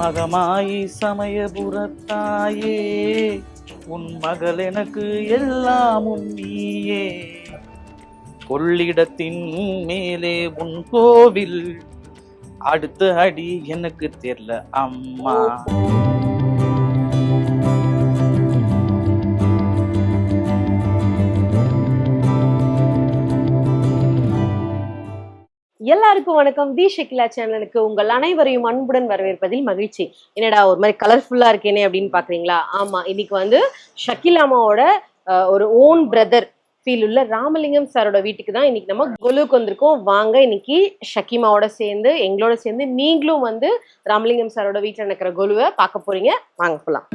மகமாயி சமயபுரத்தாயே, உன் மகள் எனக்கு எல்லாமும் நீயே. கொள்ளிடத்தின் மேலே உன் கோவில், அடுத்த அடி எனக்கு தெரியல அம்மா. எல்லாருக்கும் வணக்கம். தி ஷக்கிலா சேனலுக்கு உங்கள் அனைவரையும் அன்புடன் வரவேற்பதில் மகிழ்ச்சி. என்னடா ஒரு மாதிரி கலர்ஃபுல்லா இருக்கேனே அப்படின்னு பாக்குறீங்களா? ஆமா, இன்னைக்கு வந்து ஷக்கிலாமாவோட ஒரு ஓன் பிரதர் ஃபீல் உள்ள ராமலிங்கம் சாரோட வீட்டுக்கு தான் இன்னைக்கு நம்ம கொலுவுக்கு வந்திருக்கோம். வாங்க, இன்னைக்கு ஷக்கிமாவோட சேர்ந்து எங்களோட சேர்ந்து நீங்களும் வந்து ராமலிங்கம் சாரோட வீட்டில் நடக்கிற கொலுவை பார்க்க போறீங்க. வாங்க போலாம்.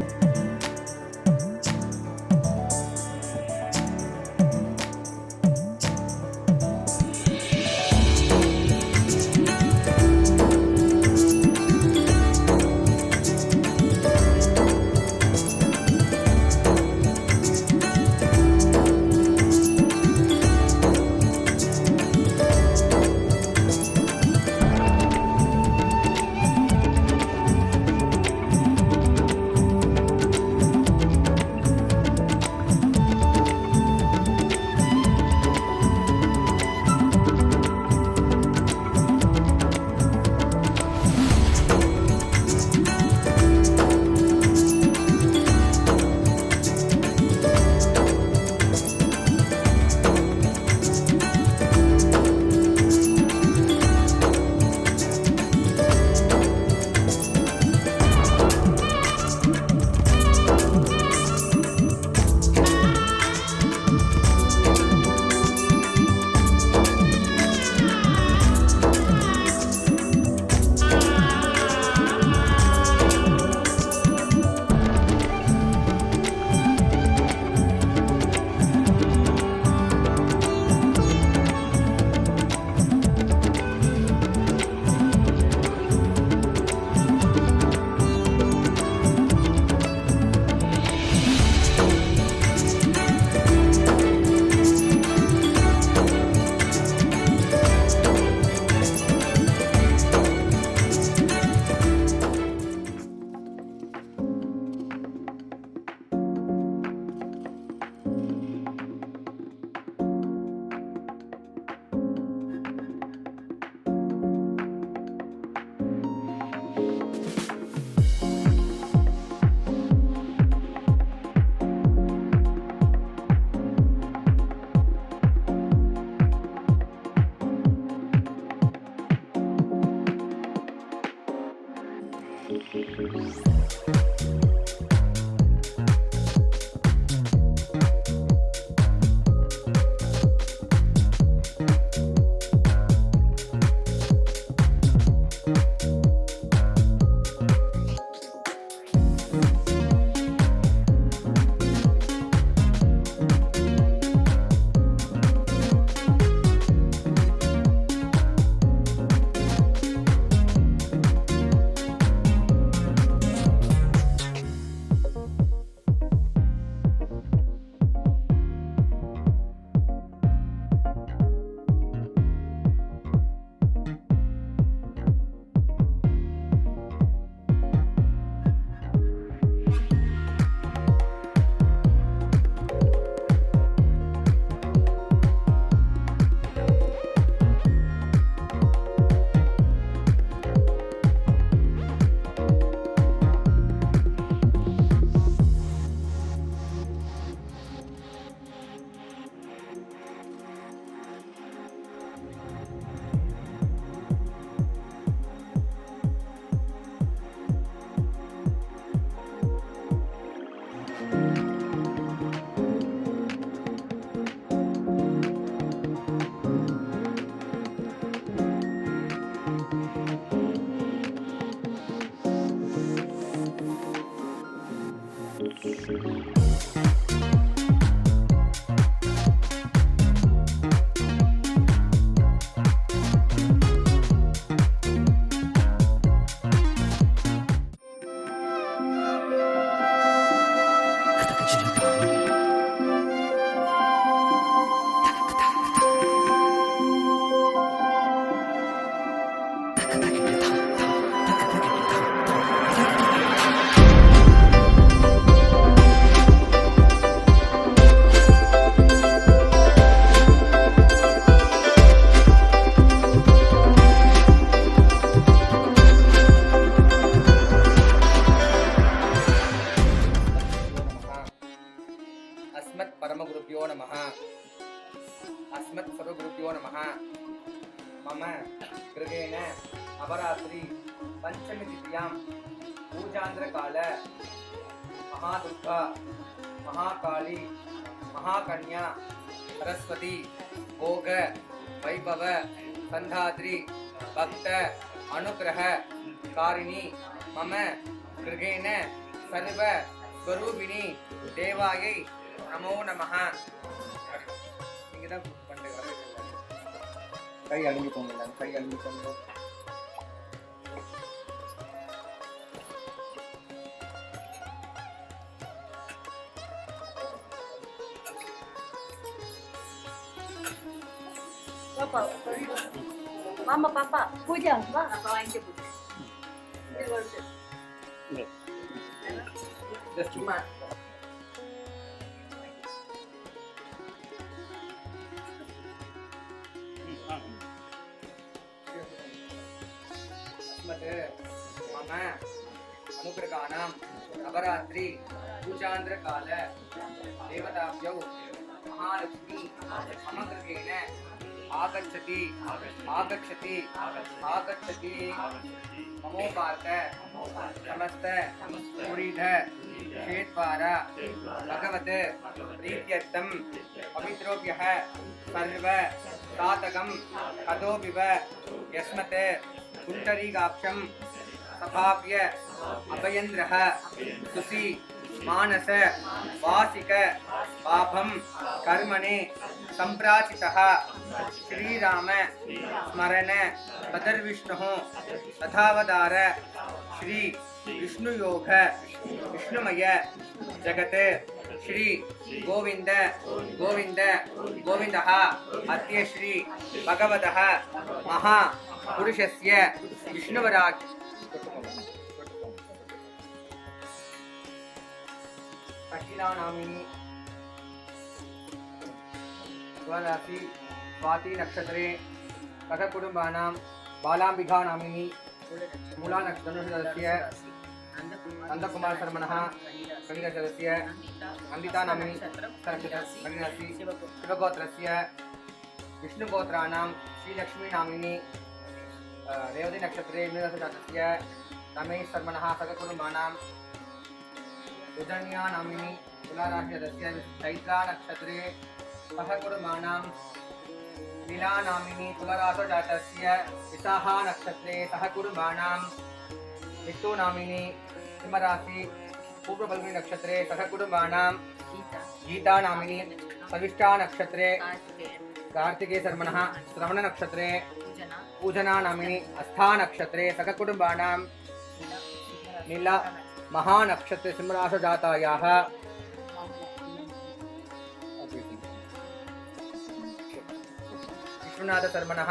गुरुभ्यो नमः अस्मत् सर्वगुरुभ्यो नमः मम गृहेण अवरात्रि पंचमी तिथ्यां पूजांध्रकाल महादुर्गा महाकाली महाकन्या सरस्वती भोग वैभव संधात्री भक्त अनुग्रह कारिणी मम गृहेण सर्व स्वरूपिणी देवायै नमो नमः. இங்கதான் பண்றேன். கை அழுங்கிக்கோங்க, கை அழுங்கிக்கோங்க. பாப்பா மாமா பாப்பா பூஜா வா அப்பா வாங்கிட்டு பூஜை சும்மா मम अनुग्रहाणां नवरात्रि पूजांध्रकाल देवताभ्यौ महालक्ष्मी मम गृहेण आगच्छति आगच्छति आगच्छति ममोपात समस्त पुरीध क्षेत्वार भगवत प्रीत्यर्थं पवित्रोभ्यः सर्व सातकं कदोपिव यस्मत् कुण्डरीकाक्षं सभाव्य अभयन्द्रः सुसी मानस वासिक पापं कर्मणे संप्राचितः श्रीराम स्मरण तदर्विष्णुः तथावतार श्री विष्णुयोग विष्णुमय जगत श्री गोविंद गोविंद गोविंदः अद्य श्री भगवतः महा पुरुषस्य विष्णुवराज अखिलानामिनी स्वराशि स्वाति नक्षत्रे कथकुटुम्बानां बालाम्बिका नामिनी मूला नक्षत्रस्य नंदकुमार शर्मणः कन्यासदस्य नंदिता नामिनी कन्यासी शिवगोत्रस्य विष्णुगोत्राणां श्रीलक्ष्मी नामिनी रेवती नक्षत्रे मीनराशिजातस्य रमेश शर्मणः सककुटुम्बानां उदन्या नामिनी तुलाराशिजातस्य चैत्रा नक्षत्रे सहकुटुम्बानां लीला नामिनी तुलाराशिजातस्य विशाखा नक्षत्रे सहकुटुम्बानां मित्तु नामिनी सिंहराशि पूर्वफल्गुनी नक्षत्रे सहकुटुम्बानां गीता नामिनी सविष्टा नक्षत्रे कार्तिकेय शर्मणः श्रवण नक्षत्रे पूजना नामिनी अस्था नक्षत्रे सककुटुम्बानां नीला महानक्षत्रे सिंहराशिजातायाः विश्वनाथ शर्मणः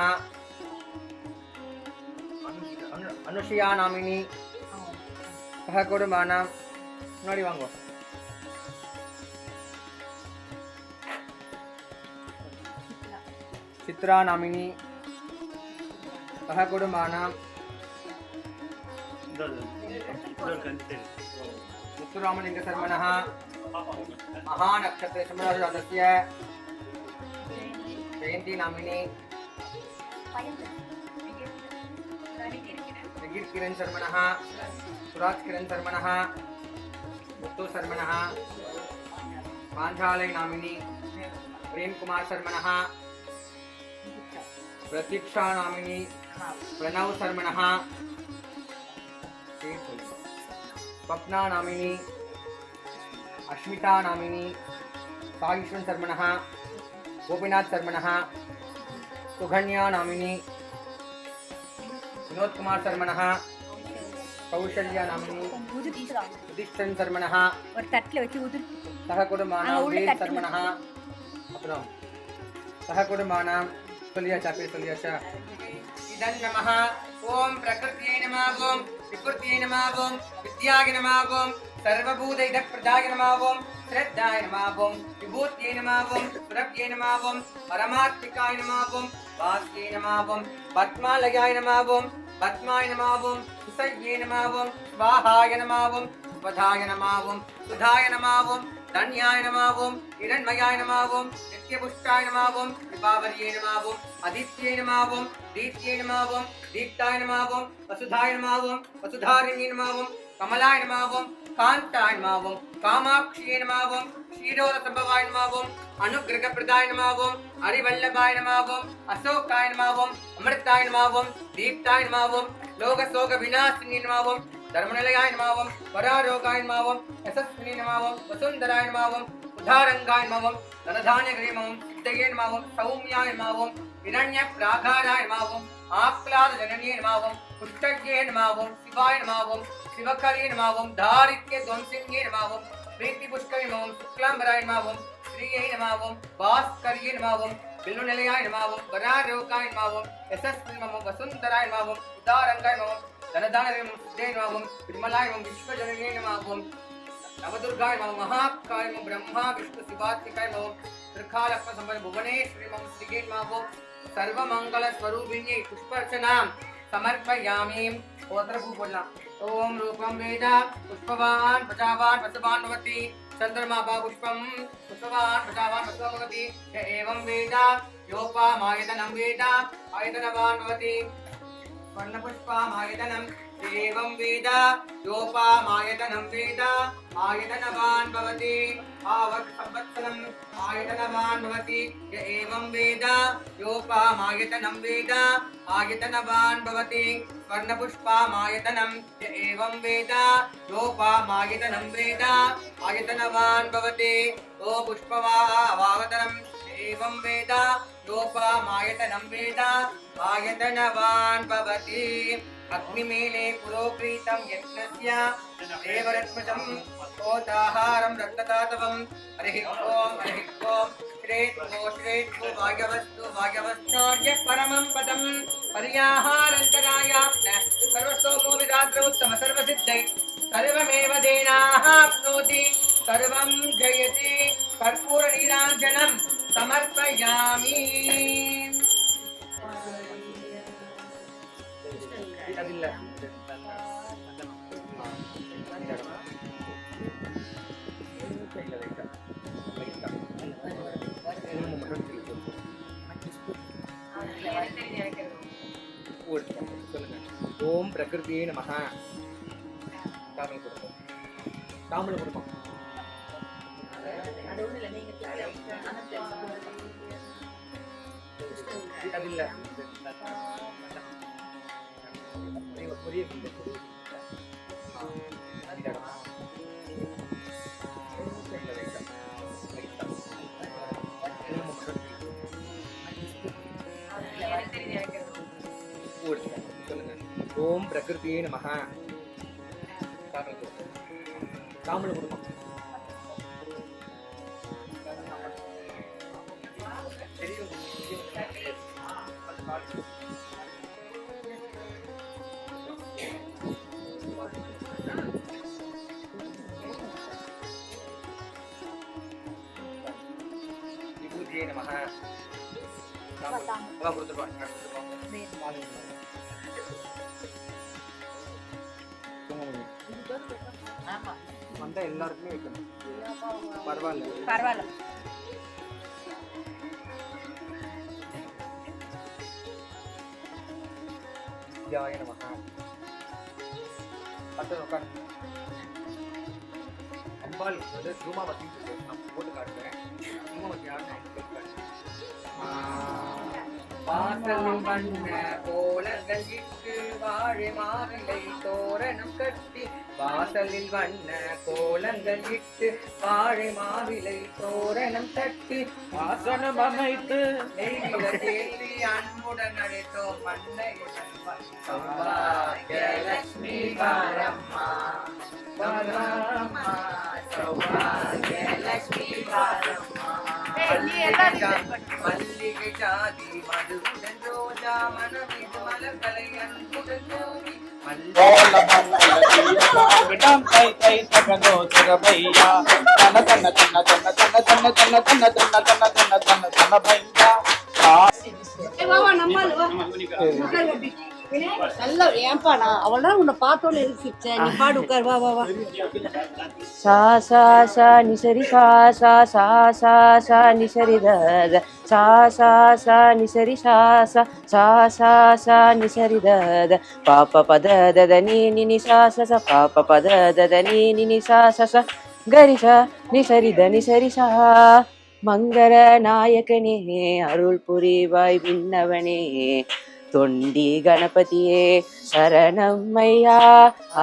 अनुषिया नामिनी सहकुटुम्बानां मुन्नाடி வாங்கோ चित्रा नामिनी सहकुटुम्बानां मुत्तुरामलिंग शर्मणः महानक्षत्रे सिंहराशिजातस्य जयंती नामिनी निगिर किरण शर्मणः सुराज किरण शर्मणः मुत्तु शर्मणः पांचालय नामिनी प्रेम कुमार शर्मणः प्रतीक्षा नामिनी प्रणव शर्मणः स्वप्ना नामिनी अश्मिता नामिनी साईश्वन शर्मणः गोपीनाथ शर्मणः सुगन्या नामिनी विनोद कुमार शर्मणः कौशल्या नामिनी युधिष्ठिरन शर्मणः ஒரு தட்டில வச்சு உதிர் सहकुटुम्बानां वीर शर्मणः अப்புறம் सहकुटुम्बानां சொல்லியாச்சா பேர் சொல்லியாச்சா இதன் நமः ஓம் பிரகிருத்யை நமः ஓம் விக்ருத்யை நமः ஓம் வித்யாய நமः ஓம் सर्वभूत इदः प्रदाय नमः ओम श्रद्धाय नमः ओम विभूत्यै नमः ओम सुरभ्यै नमः ओम परमात्मिकाय नमः ओम वास्यै नमः ओम पद्मालयाय नमः ओम पद्माय नमः ओम सुसह्यै नमः ओम स्वाहाय नमः ओम स्वधाय नमः ओम सुधाय नमः ओम தன்யாய நம இரண்மயாய நம நித்யபுஷ்டாய நம விபாவரியே நம அதித்யே நம தீத்யே நம தீப்தாய நம வசுதாய நம வசுதாரிணியே நம கமலாய நம காந்தாய நம காமாட்சியே நம க்ஷீரோத சம்பவாய நம அனுகிரகப்பிரதாய நம ஹரிவல்லபாய நம அசோகாய நம அமிர்தாய நம தீப்தாய நம லோகசோக விநாசினி நம धर्मनिलयाय नमः वरारोगाय नमः यशस्विनी नमः वसुंधराय नमः उदारंगाय नमः धनधान्यग्रे नमः सिद्धये नमः सौम्याय नमः हिरण्यप्राकाराय नमः आक्लाद जननीय नमः पुष्टज्ञे नमः शिवाय नमः शिवकर्ये नमः धारित्य ध्वंसिन्ये नमः प्रीति पुष्करे नमः शुक्लांबराय नमः श्रीये नमः भास्कर्ये नमः बिल्वनिलयाय नमः वरारोगाय नमः यशस्विनी नमः वसुंधराय नमः उदारंगाय नमः धनधान्यग्रे नमः सिद्धये नमः विमलाय नमः विश्वजननीय नमः नवदुर्गाय नमः महाकाय नमः ब्रह्मा विष्णु शिवात्मिकाय नमः त्रिकालक्ष्म संपन्न भुवनेश्वरी नमः श्रीये नमः सर्वमंगल स्वरूपिणी पुष्पार्चनां समर्पयामि ओत्र भूपला ओम रूपम वेद पुष्पवान प्रजावान वसवान भवति चंद्रमा बा पुष्पम पुष्पवान प्रजावान वसवान भवति एवं वेद योपामायतनं वेद आयतनवान भवति वर्णपुष्पामायतनं एवं वेद योपामायतनं वेद आयतनवान् भवति आवत् संवत्सरम् आयतनवान् भवति य एवं वेद योपामायतनं वेद आयतनवान् भवति स्वर्णपुष्पामायतनं य एवं वेद योपामायतनं वेद आयतनवान् भवति ओ पुष्पवावतनं एवं वेद योपामायतनं वेद आयतनवान् भवति अग्निमेले पुरोक्रीतं यज्ञस्य देवरत्मजं ओताहारं रक्तदातवं हरिः ओम श्रेत्वो भाग्यवस्तोर्य परमं पदं पर्याहारन्तरायाप्न सर्वसोमो विरात्रोत्तम सर्वसिद्धै सर्वमेव देनाप्नोति सर्वं जयति कर्पूरनीराञ्जनं समर्पयामि ओम प्रकृतिये नमः तामिल कुरुम तामिल कुरुम अदिल्ल ஒரே ओम प्रकृतिये नमः तामिल कुरुम विभूतिये नमः வந்தா எல்லாருக்குமே வைக்கணும் பரவாயில்ல ஜாய நமஹ பட்டு உட்கார் அம்பாள் வந்து ரூமாவதி நான் போட்டு காட்டுறேன் ரூமாவதி யாருன்னு வாசலில் வண்ண கோலங்கள் இட்டு வாழை மாவிலை தோரணம் கட்டி வாசலில் வண்ண கோலங்கள் இட்டு வாழை மாவிலை தோரணம் கட்டி வாசனம் அமைத்து தேவி அன்புடன் அழைத்தோம் மண்ணை சௌபாகியலட்சுமி வாரம்மா வாரம்மா சௌபாகியலட்சுமி வாரம்மா மல்லிகை ஜாதி மதுவுடன் ரோஜா மனமிது மலர்களை அன்புடன் ஜோதி விடம் கை கை தகதோ சிறபையா தன தன தன தன தன தன தன தன தன தன தன தன தன பையா நல்லா ஏன்பா நான் அவள்தான் உன்னை பார்த்தோன்னு எதிர்ச்சிச்சேன். நீ பாடு உட்கார் வா வா வா. சா சா சா நிசரி சா சா சா சா சா நிசரி த த சா சா சா நிசரி சா சா சா சா சா நிசரி த த பாப்ப பத த த நீ நி நி சா சா சா பாப்ப பத த த நீ நி நி சா சா சா கரி சா நிசரி த நிசரி சா மங்கர நாயகனே அருள் புரிவாய் விண்ணவனே தொண்டி கணபதியே சரணம்மையா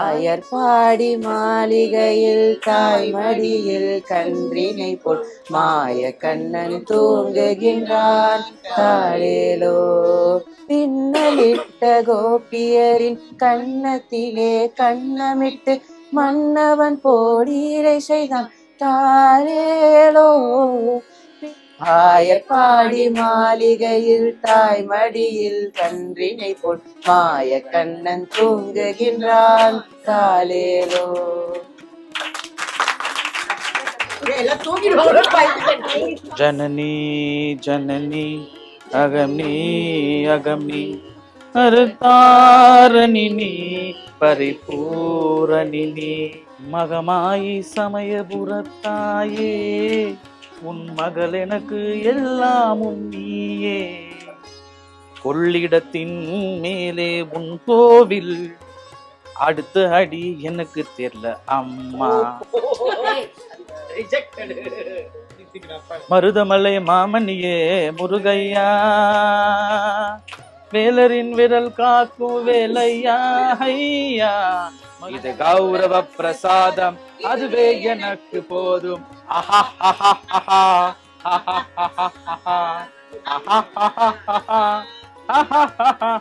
ஆயர்பாடி மாளிகையில் தாய்மடியில் கன்றினை போல் மாய கண்ணன் தூங்குகின்றான் தாளேலோ பின்னலிட்ட கோபியரின் கண்ணத்திலே கண்ணமிட்டு மன்னவன் போடீரை செய்தான் தாளேலோ ஆயப்பாடி மாளிகையில் தாய்மடியில் கன்றினை போல் மாய கண்ணன் தூங்குகின்றான் தாளேலோ. ஜனனி ஜனனி அகம்னி அகம்னி அருத்தாரணினி பரிபூரணினி மகமாயி சமயபுரத்தாயே உன் மகள் எனக்கு எல்லாமும் நீயே கொள்ளிடத்தின் மேலே உன் கோவில் அடுத்த அடி எனக்கு தெரியல அம்மா மருதமலை மாமணியே முருகையா வேலரின் விரல் காக்கும் வேலையா ஐயா இது கௌரவ பிரசாதம் அதுவே எனக்கு போதும் ஆஹா ஆஹா ஆஹா ஆஹா ஆஹா ஆஹா ஆஹா ஆஹா ஆஹா.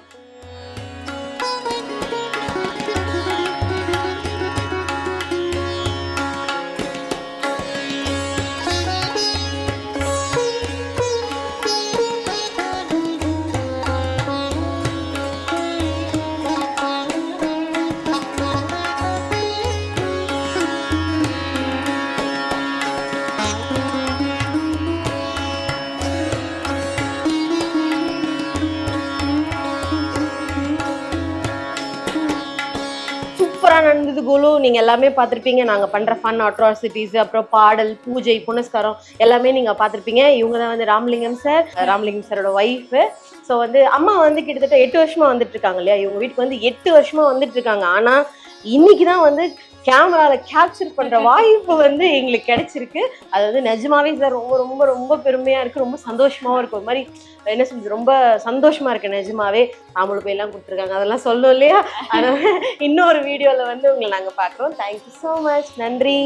சூப்பரா நடந்தது கோலு. நீங்க எல்லாமே பார்த்திருப்பீங்க. நாங்க பண்ற ஃபன் அட்ராசிட்டிஸ், அப்புறம் பாடல், பூஜை, புனஸ்காரம் எல்லாமே நீங்க பார்த்திருப்பீங்க. இவங்க தான் வந்து ராமலிங்கம் சார், ராமலிங்கம் சாரோட ஒய்ஃப். ஸோ வந்து அம்மா வந்து கிட்டத்தட்ட 8 வருஷமா வந்துட்டு இருக்காங்க இல்லையா, இவங்க வீட்டுக்கு வந்து 8 வருஷமா வந்துட்டு இருக்காங்க. ஆனா இன்னைக்கு தான் வந்து கேமரால கேப்சர் பண்ற வாய்ப்பு வந்து எங்களுக்கு கிடைச்சிருக்கு. அது வந்து நிஜமாவே சார் ரொம்ப ரொம்ப ரொம்ப பெருமையா இருக்கு, ரொம்ப சந்தோஷமாவும் இருக்கு. ஒரு மாதிரி என்ன சொல்றது, ரொம்ப சந்தோஷமா இருக்கு நிஜமாவே. அவங்களுக்கு போய் எல்லாம் கொடுத்துருக்காங்க, அதெல்லாம் சொல்லணும் இல்லையா. அதனால இன்னொரு வீடியோல வந்து உங்களை நாங்க பாக்குறோம். Thank you so much. நன்றி.